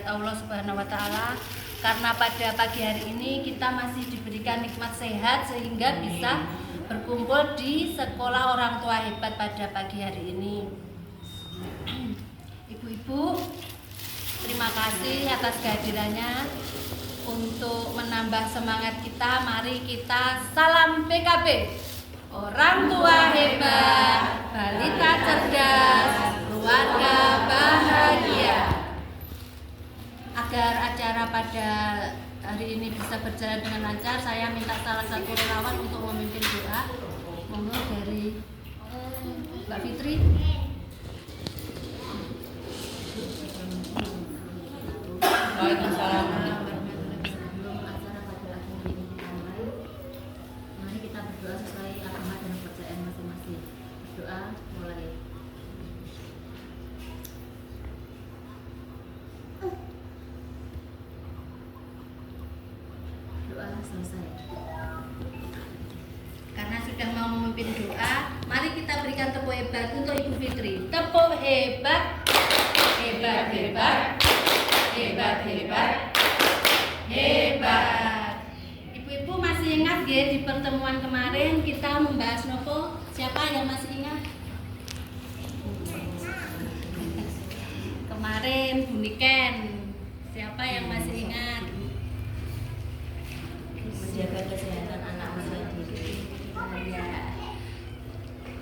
hadirat Allah Subhanahu wa taala. Karena pada pagi hari ini kita masih diberikan nikmat sehat sehingga bisa berkumpul di sekolah orang tua hebat pada pagi hari ini. Ibu-ibu, terima kasih atas kehadirannya. Untuk menambah semangat kita, mari kita salam PKB. Orang tua hebat, balita cerdas, keluarga bahagia. Agar acara pada hari ini bisa berjalan dengan lancar, saya minta salah satu relawan untuk memimpin doa. Monggo dari Mbak Fitri. Waalaikumsalam. Mari kita berdoa sesuai agama dan kepercayaan masing-masing. Berdoa mulai. Doa selesai. Karena sudah mau memimpin doa, mari kita berikan tepuk hebat untuk Ibu Fitri. Tepuk hebat, hebat, hebat, hebat, hebat, hebat. Ibu-ibu masih ingat ya di pertemuan kemarin kita membahas nopo? Siapa yang masih ingat? Kemarin Bu Niken. Siapa yang masih ingat? Menjaga kesehatan anak masa didik. Ya.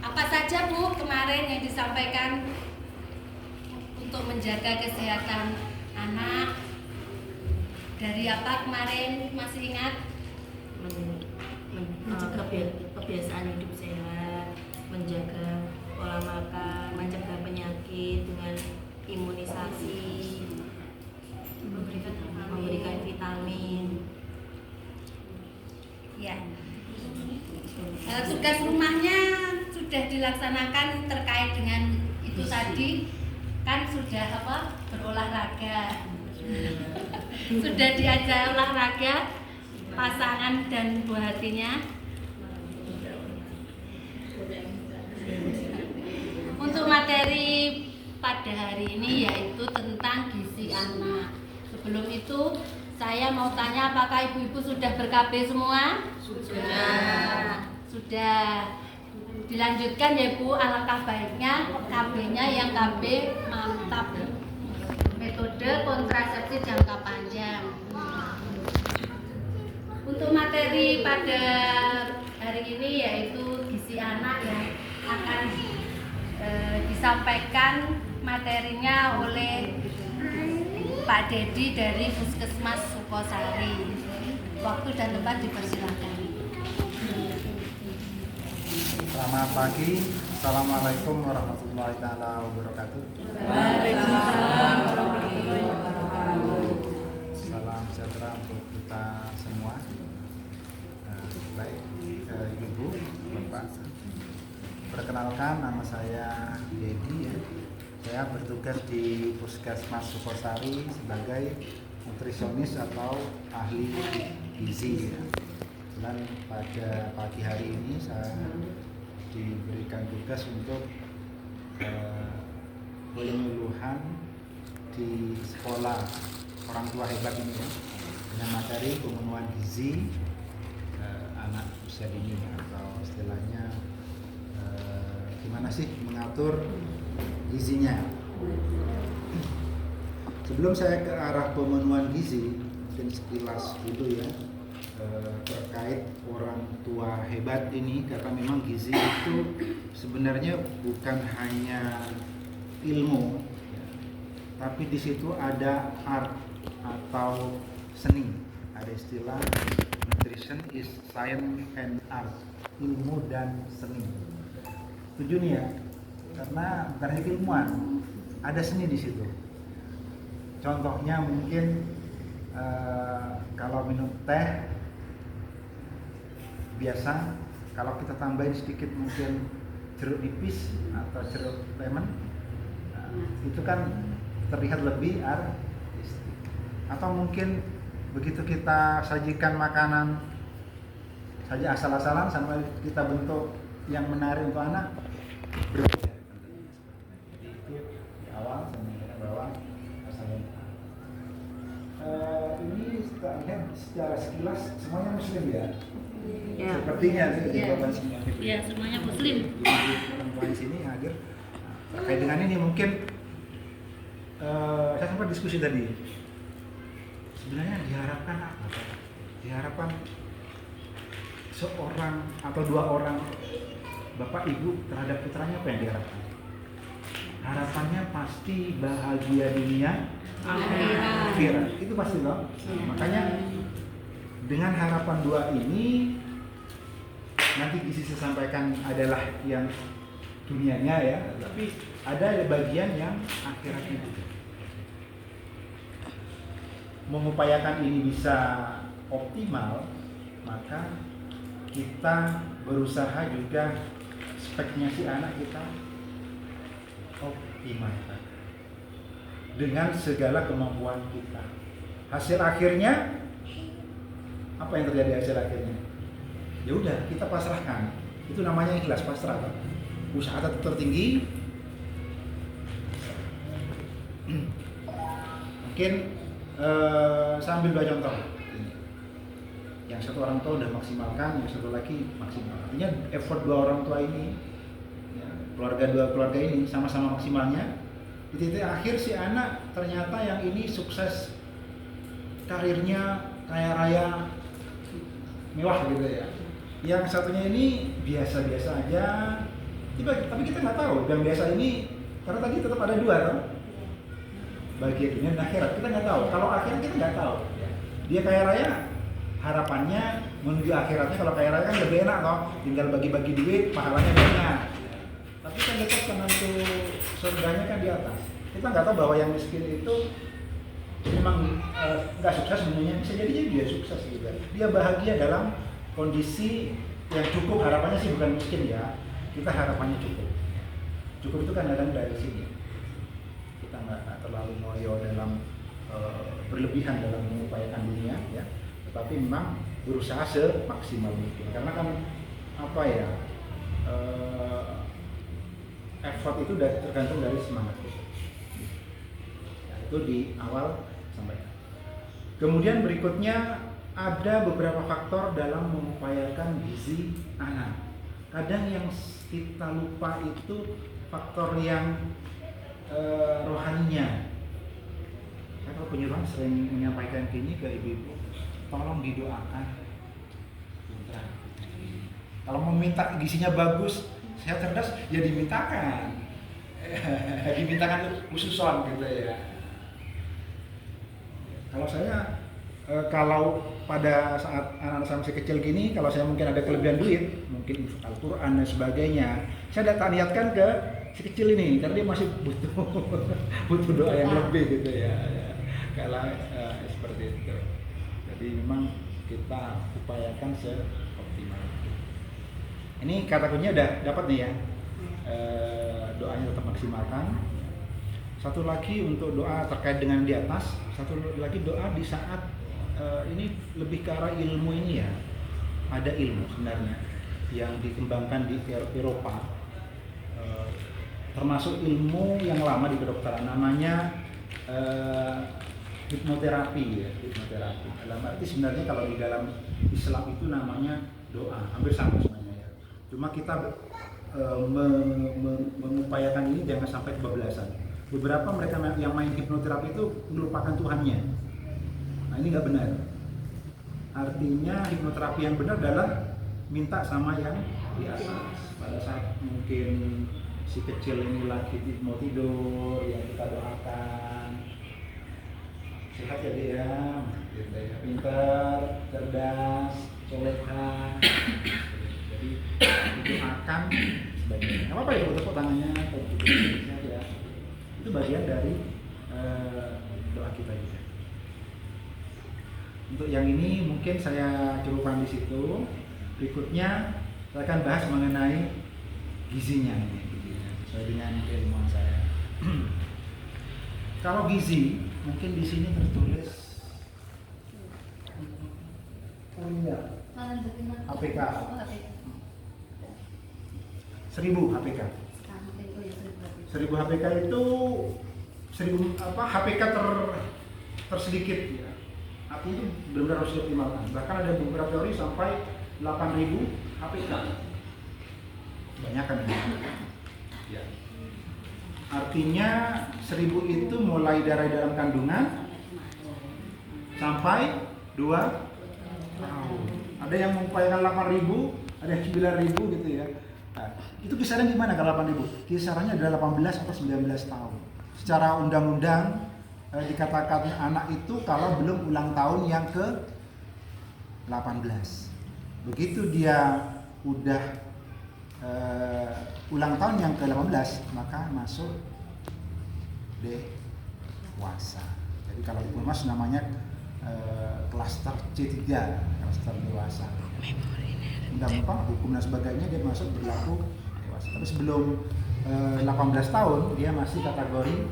Apa saja Bu kemarin yang disampaikan untuk menjaga kesehatan anak? Dari apa kemarin masih ingat? Menjaga kebiasaan hidup sehat, menjaga pola makan, mencegah penyakit dengan imunisasi, memberikan vitamin. Ya. Tugas rumahnya sudah dilaksanakan terkait dengan itu tadi, kan sudah apa? Berolahraga. Sudah diajar olahraga pasangan dan buah hatinya. Untuk materi pada hari ini yaitu tentang gizi anak. Sebelum itu saya mau tanya, apakah ibu-ibu sudah ber-KB semua? Sudah. Dilanjutkan ya Bu, alangkah baiknya KB-nya yang KB mantap. Metode kontrasepsi jangka panjang. Untuk materi pada hari ini yaitu gizi anak yang akan disampaikan materinya oleh Pak Dedi dari Puskesmas Sukosari. Waktu dan tempat dipersilakan. Selamat pagi, Assalamualaikum warahmatullahi wabarakatuh. Waalaikumsalam warahmatullahi wabarakatuh. Salam sejahtera untuk kita semua. Baik, Ibu, Bapak. Perkenalkan, nama saya Dedi ya. Saya bertugas di Puskesmas Sukosari sebagai nutrisionis atau ahli gizi ya. Dan pada pagi hari ini saya diberikan tugas untuk penyuluhan di sekolah orang tua hebat ini ya, dengan materi pemenuhan gizi anak usia dini atau istilahnya gimana sih mengatur gizinya. Sebelum saya ke arah pemenuhan gizi, mungkin sekilas dulu ya terkait orang tua hebat ini, karena memang gizi itu sebenarnya bukan hanya ilmu ya, tapi di situ ada art atau seni. Ada istilah nutrition is science and art, ilmu dan seni. Setuju nih ya, karena bukan hanya ilmuwan, ada seni di situ. Contohnya mungkin kalau minum teh biasa, kalau kita tambahin sedikit mungkin jeruk nipis atau jeruk lemon, itu kan terlihat lebih artistik. Atau mungkin begitu kita sajikan makanan saja asal-asalan sampai kita bentuk yang menarik untuk anak, berbeda. Jadi itu di awal saya bawah asalnya. muslim ya? Ya. Sepertinya sih Iya. jawaban semua. Ya, semuanya muslim. Perempuan sini hadir. Nah, terkait dengan ini mungkin saya sempat diskusi tadi. Sebenarnya diharapkan apa? Diharapkan seorang atau dua orang bapak ibu terhadap putranya apa yang diharapkan? Harapannya pasti bahagia dunia akhirat. Itu pasti loh. Makanya dengan harapan dua ini nanti isi saya sampaikan adalah yang dunianya ya, tapi ada bagian yang akhiratnya juga. Mengupayakan ini bisa optimal, maka kita berusaha juga speknya si anak kita optimalkan dengan segala kemampuan kita. Hasil akhirnya apa yang terjadi hasil akhirnya? Ya udah, kita pasrahkan. Itu namanya ikhlas, pasrah kan? Usaha tertinggi. Mungkin saya ambil dua contoh. Yang satu orang tua udah maksimalkan, yang satu lagi maksimal. Artinya effort dua orang tua ini, ya, dua keluarga ini sama-sama maksimalnya. Di titik akhir si anak ternyata yang ini sukses, karirnya kaya raya, mewah gitu ya. Yang satunya ini biasa-biasa aja. Tapi kita nggak tahu yang biasa ini, karena tadi tetap ada dua kan, bahagia dunia dan akhirat. Kita nggak tahu. Kalau akhirat kita nggak tahu. Dia kaya raya, harapannya menuju akhiratnya. Kalau kaya raya kan lebih enak toh, tinggal bagi-bagi duit, pahalanya banyak. Tapi kan dekat penentu surganya kan di atas. Kita nggak tahu bahwa yang miskin itu memang nggak sukses sebenarnya, bisa jadi dia sukses juga. Dia bahagia dalam kondisi yang cukup. Harapannya sih bukan miskin ya, kita harapannya cukup. Cukup itu kan datang dari sini. Kita nggak terlalu ngoyo dalam berlebihan dalam mengupayakan dunia ya, tetapi memang berusaha semaksimal mungkin. Karena kan apa ya, effort itu tergantung dari semangat kita. Ya, itu di awal sampaikan. Kemudian berikutnya ada beberapa faktor dalam mengupayakan gizi anak. Kadang yang kita lupa itu faktor yang rohaninya. Saya kalau penyuluhan sering menyampaikan gini ke ibu-ibu, tolong didoakan. Kalau meminta gizinya bagus, sehat cerdas, ya dimintakan. Dimintakan khususon gitu ya. Kalau saya kalau pada saat anak-anak saya masih kecil gini, kalau saya mungkin ada kelebihan duit, mungkin infak Al-Quran dan sebagainya, saya datang niatkan ke si kecil ini, karena dia masih butuh doa yang lebih gitu ya. Kalau seperti itu. Jadi memang kita upayakan seoptimal. Ini kata kuncinya udah dapat nih ya. Doanya tetap maksimalkan. Satu lagi untuk doa terkait dengan di atas, satu lagi doa di saat ini lebih ke arah ilmu ini ya. Ada ilmu sebenarnya yang dikembangkan di Eropa, termasuk ilmu yang lama di kedokteran, namanya hipnoterapi ya, hipnoterapi. Dalam arti sebenarnya kalau di dalam Islam itu namanya doa, hampir sama semuanya ya. Cuma kita mengupayakan ini jangan sampai kebablasan. Beberapa mereka yang main hipnoterapi itu melupakan Tuhannya. Nah ini nggak benar. Artinya hipnoterapi yang benar adalah minta sama yang di atas. Pada saat mungkin si kecil ini lagi mau tidur, yang kita doakan sehat ya dia, pintar, cerdas, soleha. Jadi didoakan sebagainya. Nggak apa-apa ya tepuk tangannya, ya. Itu bagian dari doa kita juga. Untuk yang ini mungkin saya cukupkan di situ. Berikutnya saya akan bahas mengenai gizinya ini, sesuai dengan ilmuwan saya. Kalau gizi, mungkin di sini tertulis HPK 1000 HPK. 1000 HPK itu 1000 HPK tersedikit ya. artinya itu benar-benar harus dioptimalkan. Bahkan ada beberapa teori sampai 8.000 HPK. Banyak kan ini? Ya. Artinya 1.000 itu mulai dari dalam kandungan sampai 2 tahun. Ada yang mengupayakan 8.000, ada yang 9.000 gitu ya. Nah, itu kisarannya gimana kalau 8.000? Kisarannya adalah 18 atau 19 tahun. Secara undang-undang dikatakan anak itu kalau belum ulang tahun yang ke 18. Begitu dia udah ulang tahun yang ke 18, maka masuk dewasa. Jadi kalau di Pumas namanya klaster C3, klaster dewasa. Undang-undang hukum dan sebagainya dia masuk berlaku dewasa. Tapi sebelum 18 tahun dia masih kategori